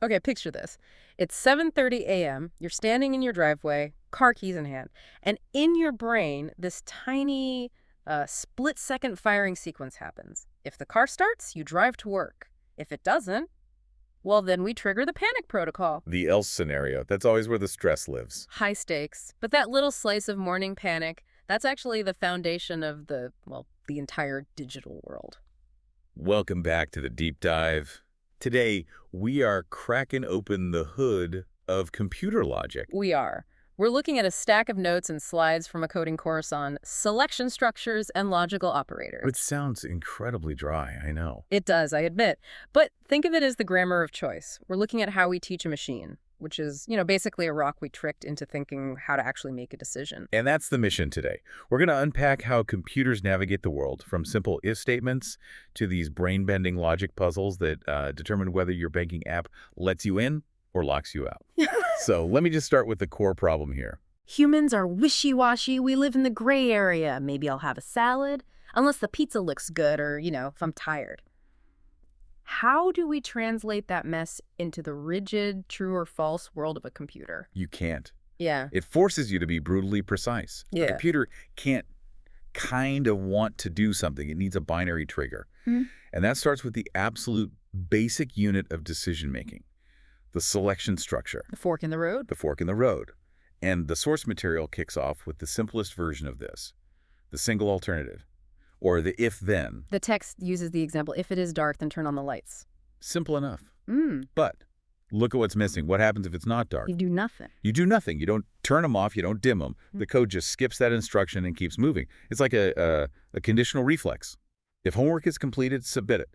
Okay, picture this. It's 7:30 a.m., you're standing in your driveway, car keys in hand, and in your brain, this tiny split-second firing sequence happens. If the car starts, you drive to work. If it doesn't, well, then we trigger the panic protocol. The else scenario. That's always where the stress lives. High stakes. But that little slice of morning panic, that's actually the foundation of the entire digital world. Welcome back to the deep dive. Today, we are cracking open the hood of computer logic. We are. We're looking at a stack of notes and slides from a coding course on selection structures and logical operators. It sounds incredibly dry, I know. It does, I admit. But think of it as the grammar of choice. We're looking at how we teach a machine, which is, basically a rock we tricked into thinking how to actually make a decision. And that's the mission today. We're going to unpack how computers navigate the world, from simple if statements to these brain-bending logic puzzles that determine whether your banking app lets you in or locks you out. So let me just start with the core problem here. Humans are wishy-washy. We live in the gray area. Maybe I'll have a salad, unless the pizza looks good or, if I'm tired. How do we translate that mess into the rigid, true or false world of a computer? You can't. Yeah. It forces you to be brutally precise. Yeah. A computer can't kind of want to do something. It needs a binary trigger. And that starts with the absolute basic unit of decision-making, the selection structure. The fork in the road? The fork in the road. And the source material kicks off with the simplest version of this, the single alternative, or the if-then. The text uses the example, if it is dark, then turn on the lights. Simple enough. But look at what's missing. What happens if it's not dark? You do nothing. You do nothing. You don't turn them off. You don't dim them. The code just skips that instruction and keeps moving. It's like a conditional reflex. If homework is completed, submit it.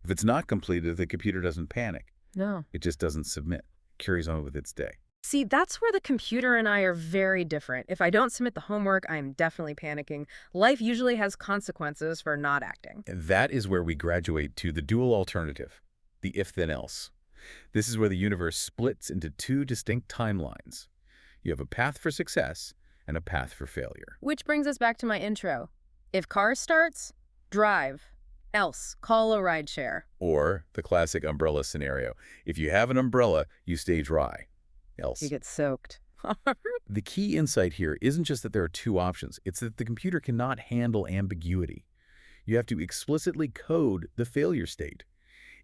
If it's not completed, the computer doesn't panic. No. It just doesn't submit. Carries on with its day. See, that's where the computer and I are very different. If I don't submit the homework, I'm definitely panicking. Life usually has consequences for not acting. And that is where we graduate to the dual alternative, the if-then-else. This is where the universe splits into two distinct timelines. You have a path for success and a path for failure. Which brings us back to my intro. If car starts, drive. Else, call a rideshare. Or the classic umbrella scenario. If you have an umbrella, you stay dry. Else. You get soaked. The key insight here isn't just that there are two options. It's that the computer cannot handle ambiguity. You have to explicitly code the failure state.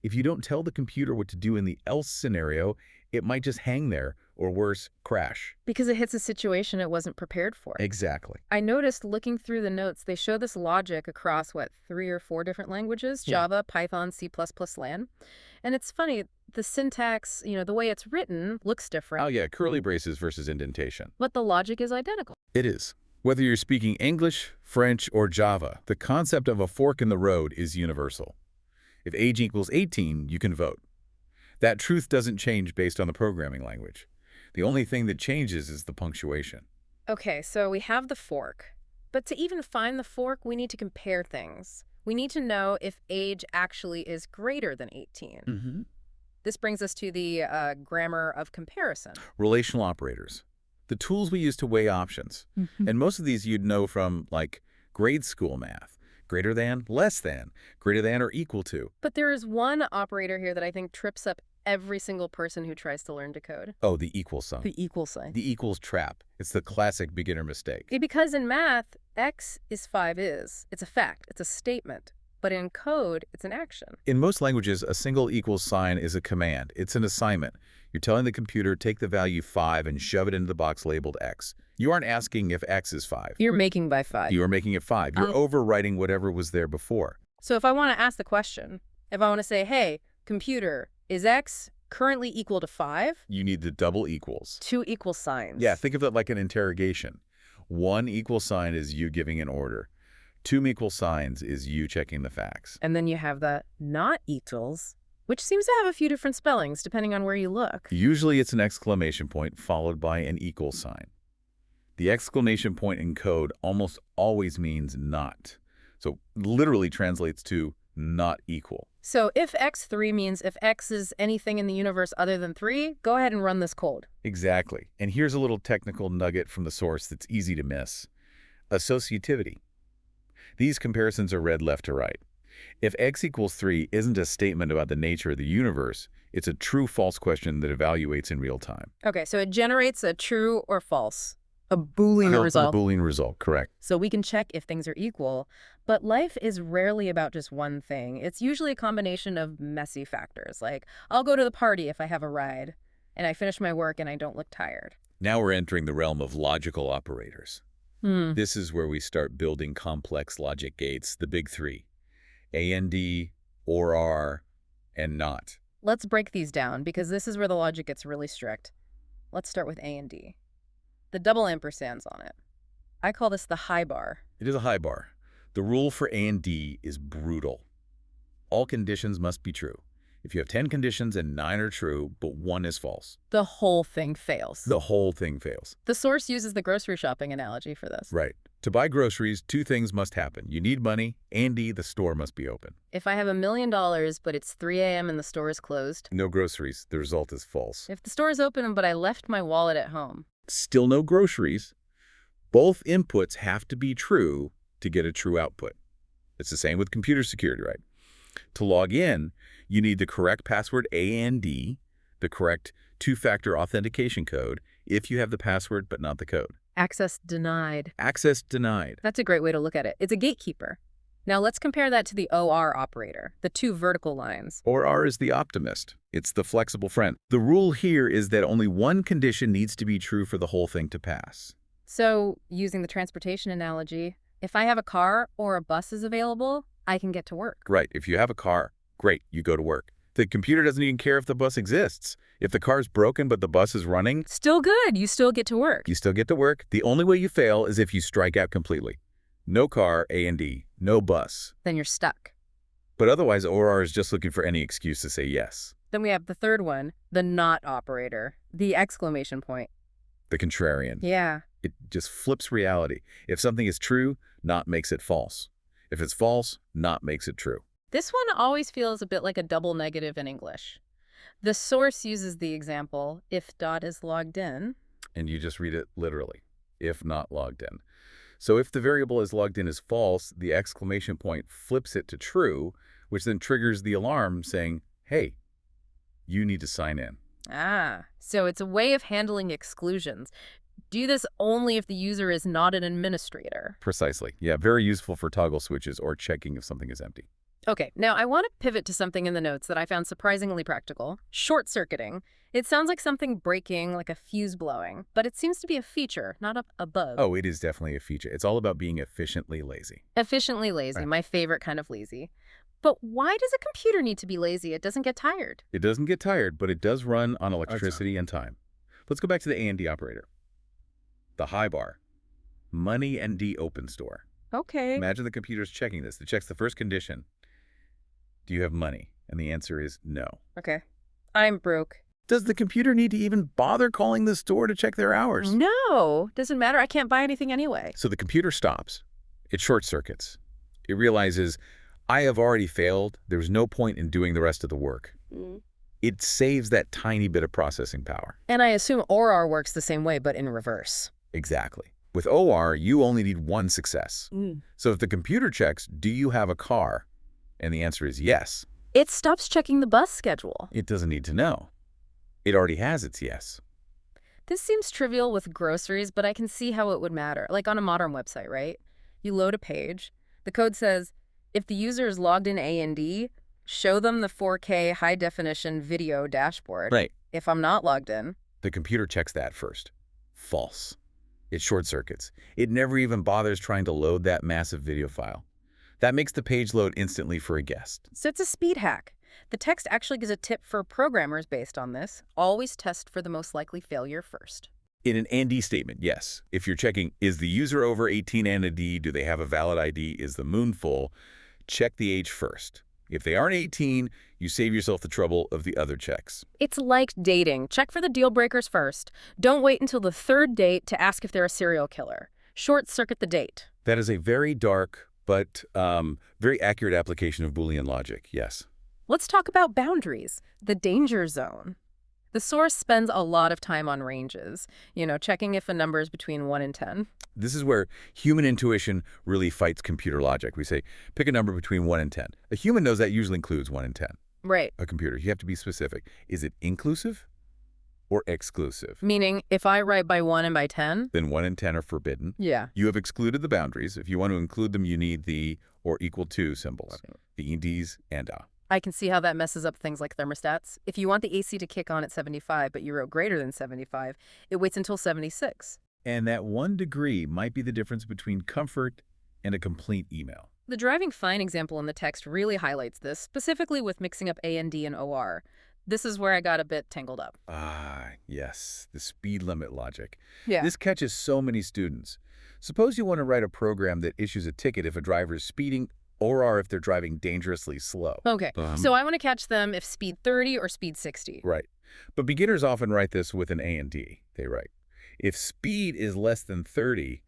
If you don't tell the computer what to do in the else scenario, it might just hang there, or worse, crash. Because it hits a situation it wasn't prepared for. Exactly. I noticed looking through the notes, they show this logic across, 3 or 4 different languages, Java, Python, C++, Lang. And it's funny, the syntax, the way it's written looks different. Oh yeah, curly braces versus indentation. But the logic is identical. It is. Whether you're speaking English, French, or Java, the concept of a fork in the road is universal. If age equals 18, you can vote. That truth doesn't change based on the programming language. The only thing that changes is the punctuation. Okay, so we have the fork. But to even find the fork, we need to compare things. We need to know if age actually is greater than 18. This brings us to the grammar of comparison. Relational operators. The tools we use to weigh options. And most of these you'd know from, grade school math. Greater than, less than, greater than or equal to. But there is one operator here that I think trips up every single person who tries to learn to code. Oh, the equal sign. The equal sign. The equals trap. It's the classic beginner mistake. Because in math, x is 5 is. It's a fact. It's a statement. But in code, it's an action. In most languages, a single equals sign is a command. It's an assignment. You're telling the computer, take the value 5 and shove it into the box labeled x. You aren't asking if x is 5. You're making by 5. You are making it 5. You're overwriting whatever was there before. So if I want to ask the question, if I want to say, hey, computer, is x currently equal to 5? You need the double equals. 2 equal signs. Yeah, think of that like an interrogation. 1 equal sign is you giving an order. 2 equal signs is you checking the facts. And then you have the not equals, which seems to have a few different spellings depending on where you look. Usually it's an exclamation point followed by an equal sign. The exclamation point in code almost always means not. So literally translates to not equal. So if x3 means if x is anything in the universe other than 3, go ahead and run this code. Exactly. And here's a little technical nugget from the source that's easy to miss. Associativity. These comparisons are read left to right. If x equals 3 isn't a statement about the nature of the universe, it's a true-false question that evaluates in real time. Okay, so it generates a true or false, a Boolean A result. Boolean result, correct. So we can check if things are equal, but life is rarely about just one thing. It's usually a combination of messy factors, like I'll go to the party if I have a ride, and I finish my work and I don't look tired. Now we're entering the realm of logical operators. Hmm. This is where we start building complex logic gates, the big three: AND, OR, and NOT. Let's break these down, because this is where the logic gets really strict. Let's start with A and D. The double ampersands on it. I call this the high bar. It is a high bar. The rule for AND is brutal. All conditions must be true. If you have 10 conditions and 9 are true, but 1 is false, The whole thing fails. the whole thing fails. The source uses the grocery shopping analogy for this. Right. To buy groceries, 2 things must happen. You need money, and the store must be open. If I have $1 million, but it's 3 a.m. and the store is closed. No groceries. The result is false. If the store is open, but I left my wallet at home. Still no groceries. Both inputs have to be true to get a true output. It's the same with computer security, right? To log in, you need the correct password AND, the correct two-factor authentication code if you have the password but not the code. Access denied. Access denied. That's a great way to look at it. It's a gatekeeper. Now let's compare that to the OR operator, the two vertical lines. Or R is the optimist. It's the flexible friend. The rule here is that only one condition needs to be true for the whole thing to pass. So, using the transportation analogy, if I have a car or a bus is available, I can get to work. Right. If you have a car, great, you go to work. The computer doesn't even care if the bus exists. If the car's broken but the bus is running, Still good. You still get to work. you still get to work. The only way you fail is if you strike out completely. No car, A&D. No bus. Then you're stuck. But otherwise, OR is just looking for any excuse to say yes. Then we have the third one, the not operator, the exclamation point. The contrarian. Yeah. It just flips reality. If something is true, not makes it false. If it's false, not makes it true. This one always feels a bit like a double negative in English. The source uses the example, if dot is logged in. And you just read it literally, if not logged in. So if the variable is logged in as false, the exclamation point flips it to true, which then triggers the alarm saying, hey, you need to sign in. Ah, so it's a way of handling exclusions. Do this only if the user is not an administrator. Precisely. Yeah, very useful for toggle switches or checking if something is empty. Okay, now I want to pivot to something in the notes that I found surprisingly practical. Short-circuiting. It sounds like something breaking, like a fuse blowing, but it seems to be a feature, not a bug. Oh, it is definitely a feature. It's all about being efficiently lazy. Efficiently lazy, Right. my favorite kind of lazy. But why does a computer need to be lazy? It doesn't get tired. It doesn't get tired, but it does run on electricity and time. Let's go back to the AND operator. The high bar. Money and D open store. Okay. Imagine the computer's checking this. It checks the first condition. Do you have money? And the answer is no. Okay. I'm broke. Does the computer need to even bother calling the store to check their hours? No, doesn't matter. I can't buy anything anyway. So the computer stops. It short circuits. It realizes, I have already failed. There's no point in doing the rest of the work. It saves that tiny bit of processing power. And I assume OR works the same way, but in reverse. Exactly. With OR, you only need one success. So if the computer checks, do you have a car? And the answer is yes. It stops checking the bus schedule. It doesn't need to know. It already has its yes. This seems trivial with groceries, but I can see how it would matter. Like on a modern website, right? You load a page. The code says, if the user is logged in A&D, show them the 4K high-definition video dashboard. Right. If I'm not logged in. The computer checks that first. False. It short circuits. It never even bothers trying to load that massive video file. That makes the page load instantly for a guest. So it's a speed hack. The text actually gives a tip for programmers based on this. Always test for the most likely failure first. In an AND statement, yes. If you're checking, is the user over 18 and a D? Do they have a valid ID? Is the moon full? Check the age first. If they aren't 18, you save yourself the trouble of the other checks. It's like dating. Check for the deal breakers first. Don't wait until the third date to ask if they're a serial killer. Short circuit the date. That is a very dark but very accurate application of Boolean logic, yes. Let's talk about boundaries, the danger zone. The source spends a lot of time on ranges, checking if a number is between 1 and 10. This is where human intuition really fights computer logic. We say, pick a number between 1 and 10. A human knows that usually includes 1 and 10. Right. A computer, you have to be specific. Is it inclusive or exclusive? Meaning, if I write by 1 and by 10? Then 1 and 10 are forbidden. Yeah. You have excluded the boundaries. If you want to include them, you need the or equal to symbols, the EDs and A. I can see how that messes up things like thermostats. If you want the AC to kick on at 75, but you wrote greater than 75, it waits until 76. And that 1 degree might be the difference between comfort and a complete email. The driving fine example in the text really highlights this, specifically with mixing up A and D and OR. This is where I got a bit tangled up. Ah, yes, the speed limit logic. Yeah. This catches so many students. Suppose you want to write a program that issues a ticket if a driver is speeding or if they're driving dangerously slow. Okay, so I want to catch them if speed 30 or speed 60. Right. But beginners often write this with an A and D. They write, if speed is less than 30,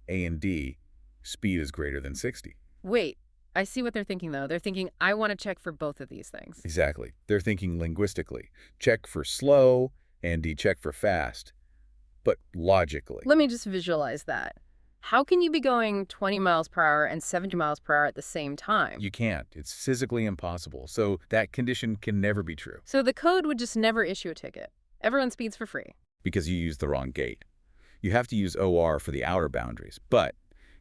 A and D, speed is greater than 60. Wait, I see what they're thinking, though. They're thinking, I want to check for both of these things. Exactly. They're thinking linguistically. Check for slow, and D check for fast. But logically. Let me just visualize that. How can you be going 20 miles per hour and 70 miles per hour at the same time? You can't. It's physically impossible. So that condition can never be true. So the code would just never issue a ticket. Everyone speeds for free. Because you used the wrong gate. You have to use OR for the outer boundaries. But,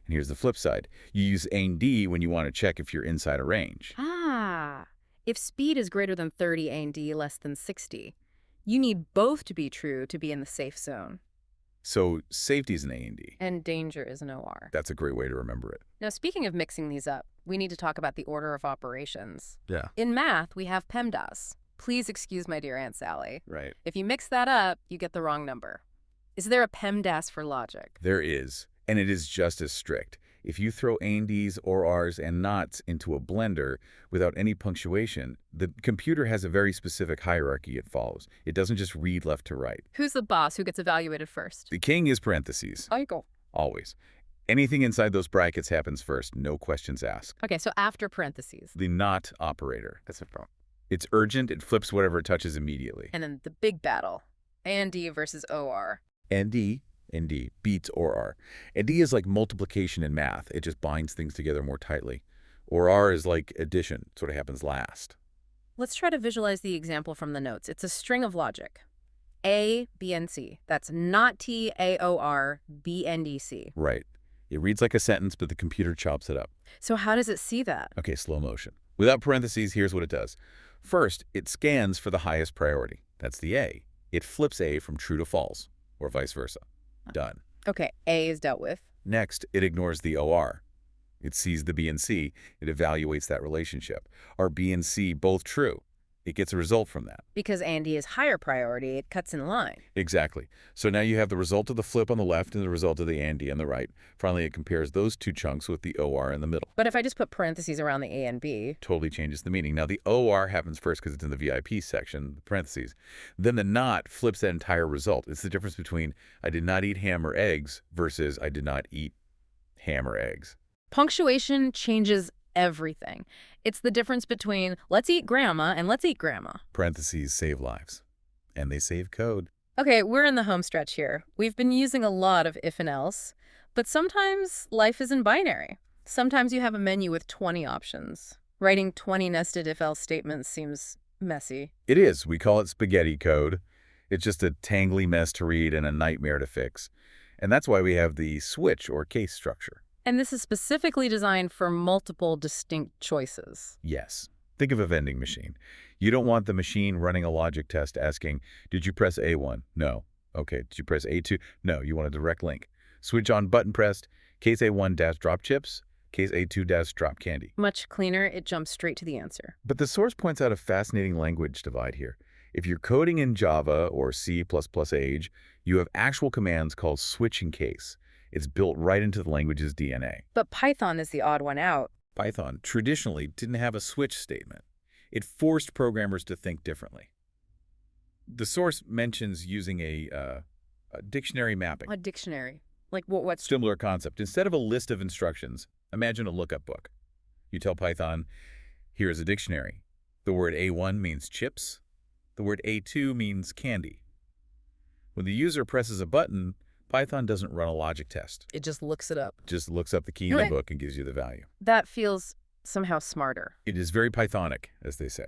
and here's the flip side, you use A and D when you want to check if you're inside a range. Ah, if speed is greater than 30 A and D less than 60, you need both to be true to be in the safe zone. So safety is an A and D. And danger is an OR. That's a great way to remember it. Now, speaking of mixing these up, we need to talk about the order of operations. Yeah. In math, we have PEMDAS. Please excuse my dear Aunt Sally. Right. If you mix that up, you get the wrong number. Is there a PEMDAS for logic? There is, and it is just as strict. If you throw A and Ds or Rs and knots into a blender without any punctuation, the computer has a very specific hierarchy it follows. It doesn't just read left to right. Who's the boss who gets evaluated first? The king is parentheses. Michael. Always. Anything inside those brackets happens first, no questions asked. Okay, so after parentheses. The not operator. That's a problem. It's urgent, it flips whatever it touches immediately. And then the big battle, A and D versus OR. ND beats OR. ND is like multiplication in math. It just binds things together more tightly. OR is like addition. It sort of happens last. Let's try to visualize the example from the notes. It's a string of logic. A, B, and C. That's not T, A, O, R, B, N, D, C. Right. It reads like a sentence, but the computer chops it up. So how does it see that? Okay, slow motion. Without parentheses, here's what it does. First, it scans for the highest priority. That's the A. It flips A from true to false, or vice versa. Done. Okay, A is dealt with. Next, it ignores the OR. It sees the B and C. It evaluates that relationship. Are B and C both true? It gets a result from that. Because A and D is higher priority, it cuts in line. Exactly. So now you have the result of the flip on the left and the result of the and D on the right. Finally, it compares those two chunks with the OR in the middle. But if I just put parentheses around the A and B... Totally changes the meaning. Now, the OR happens first because it's in the VIP section, the parentheses. Then the not flips that entire result. It's the difference between I did not eat ham or eggs versus I did not eat ham or eggs. Punctuation changes everything. It's the difference between let's eat grandma and let's eat grandma. Parentheses save lives. And they save code. Okay, we're in the home stretch here. We've been using a lot of if and else, but sometimes life isn't binary. Sometimes you have a menu with 20 options. Writing 20 nested if-else statements seems messy. It is. We call it spaghetti code. It's just a tangly mess to read and a nightmare to fix. And that's why we have the switch or case structure. And this is specifically designed for multiple distinct choices. Yes. Think of a vending machine. You don't want the machine running a logic test asking, did you press A1? No. Okay. Did you press A2? No. You want a direct link. Switch on button pressed, case A1 dash drop chips, case A2 dash drop candy. Much cleaner, it jumps straight to the answer. But the source points out a fascinating language divide here. If you're coding in Java or C++ age, you have actual commands called switch and case. It's built right into the language's DNA. But Python is the odd one out. Python traditionally didn't have a switch statement. It forced programmers to think differently. The source mentions using a dictionary mapping. A dictionary? Like what's... Similar concept. Instead of a list of instructions, imagine a lookup book. You tell Python, here is a dictionary. The word A1 means chips. The The word A2 means candy. When the user presses a button, Python doesn't run a logic test. It just looks it up. It just looks up the key in the book and gives you the value. That feels somehow smarter. It is very Pythonic, as they say.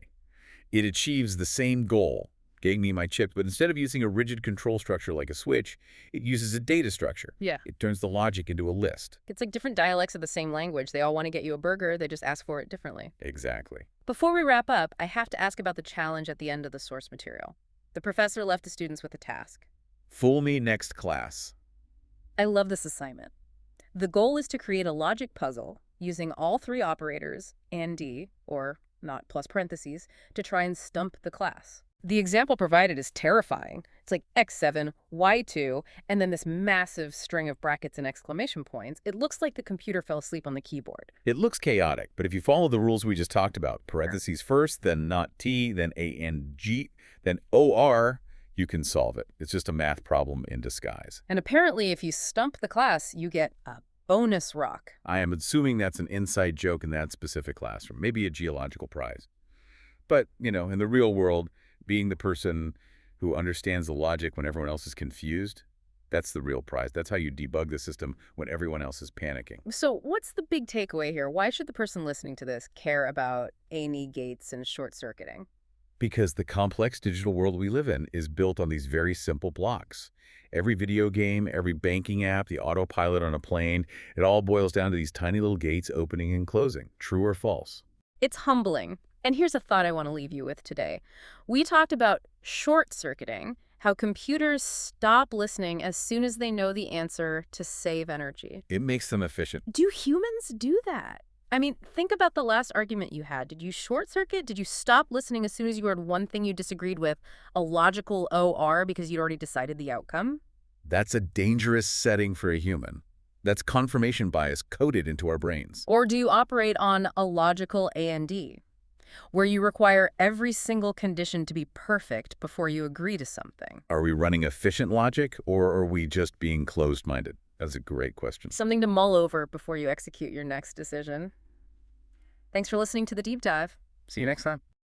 It achieves the same goal, getting me my chip, but instead of using a rigid control structure like a switch, it uses a data structure. Yeah. It turns the logic into a list. It's like different dialects of the same language. They all want to get you a burger. They just ask for it differently. Exactly. Before we wrap up, I have to ask about the challenge at the end of the source material. The professor left the students with a task. Fool me next class. I love this assignment. The goal is to create a logic puzzle using all three operators and D, or not plus parentheses, to try and stump the class. The example provided is terrifying. It's like X7, Y2, and then this massive string of brackets and exclamation points. It looks like the computer fell asleep on the keyboard. It looks chaotic, but if you follow the rules we just talked about, parentheses first, then not T, then A and G, then OR, you can solve it. It's just a math problem in disguise. And apparently, if you stump the class, you get a bonus rock. I am assuming that's an inside joke in that specific classroom, maybe a geological prize. But, in the real world, being the person who understands the logic when everyone else is confused, that's the real prize. That's how you debug the system when everyone else is panicking. So what's the big takeaway here? Why should the person listening to this care about A&E gates and short-circuiting? Because the complex digital world we live in is built on these very simple blocks. Every video game, every banking app, the autopilot on a plane, it all boils down to these tiny little gates opening and closing. True or false? It's humbling. And here's a thought I want to leave you with today. We talked about short-circuiting, how computers stop listening as soon as they know the answer to save energy. It makes them efficient. Do humans do that? I mean, think about the last argument you had. Did you short-circuit? Did you stop listening as soon as you heard one thing you disagreed with, a logical OR, because you'd already decided the outcome? That's a dangerous setting for a human. That's confirmation bias coded into our brains. Or do you operate on a logical A&D, where you require every single condition to be perfect before you agree to something? Are we running efficient logic, or are we just being closed-minded? That's a great question. Something to mull over before you execute your next decision. Thanks for listening to The Deep Dive. See you next time.